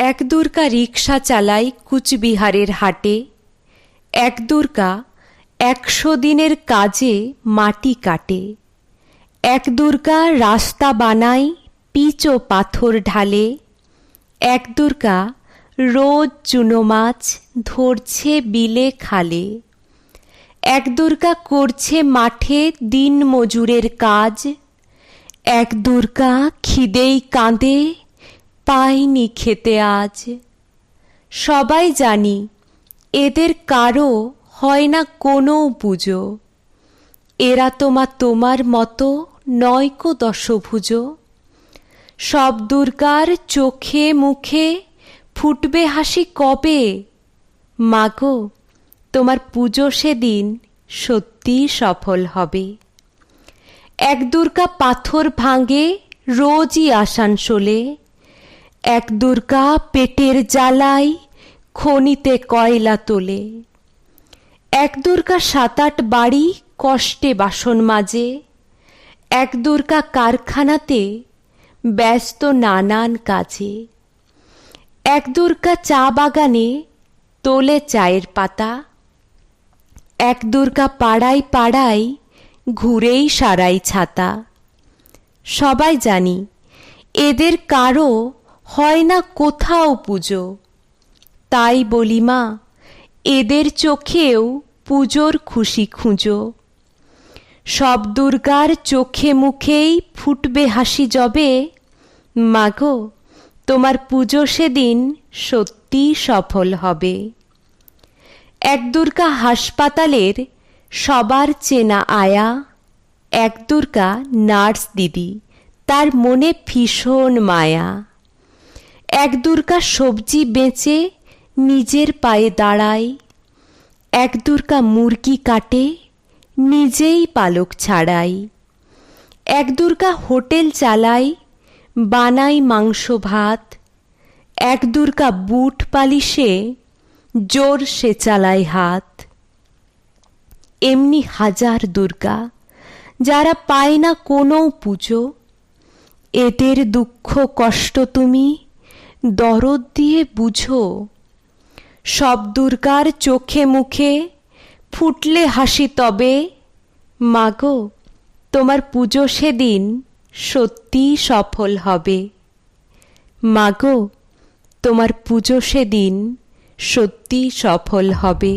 এক দুর্গা রিক্সা চালায় কুচবিহারের হাটে। এক দুর্গা 100 দিনের কাজে মাটি কাটে। এক দুর্গা রাস্তা বানায় পিচ ও পাথর ঢালে। এক দুর্গা রোজ চুনো মাছ ধরছে বিলে খালে। এক দুর্গা করছে মাঠে দিন মজুরের কাজ। এক দুর্গা খিদেই কাঁদে পাইনি খেতে আজ। সবাই জানি এদের কারো হয় না কোনো পুজো। এরা তোমার মতো নয়কো দশভুজ। সব দুর্গার চোখে মুখে ফুটবে হাসি কবে? মাগো তোমার পুজো সেদিন সত্যি সফল হবে। এক দুর্গা পাথর ভাঙে রোজই আসানসোলে। এক দুর্গা পেটের জ্বালায় খনিতে কয়লা তোলে। এক দুর্গা 7-8 বাড়ি কষ্টে বাসন মাজে। এক দুর্গা কারখানাতে ব্যস্ত নানান কাজে। এক দুর্গা চা বাগানে তোলে চায়ের পাতা। এক দুর্গা পাড়ায় পাড়ায় ঘুরেই সারাই ছাতা। সবাই জানি এদের কারো হয় না কোথাও পুজো। তাই বলি মা এদের চোখেও পুজোর খুশি খুঁজো। সব দুর্গার চোখে মুখেই ফুটবে হাসি যবে। মাগো তোমার পুজো সেদিন সত্যি সফল হবে। এক দুর্গা হাসপাতালের সবার চেনা আয়া। এক দুর্গা নার্স দিদি, তার মনে ভীষণ মায়া। এক দুর্গা সবজি বেচে নিজের পায়ে দাঁড়ায়। এক দুর্গা মুরগি কাটে নিজেই পালক ছাড়ায়। এক দুর্গা হোটেল চালায় বানায় মাংস ভাত। এক দুর্গা বুট পালিশে জোর সে চালায় হাত। এমনি হাজার দুর্গা যারা পায় না কোনো পুজো। এদের দুঃখ কষ্ট তুমি দরদ দিয়ে বুঝো। সব দুর্গার চোখে মুখে ফুটলে হাসি তবে। মাগো তোমার পুজো সেদিন সত্যি সফল হবে। মাগো তোমার পুজো সেদিন সত্যি সফল হবে।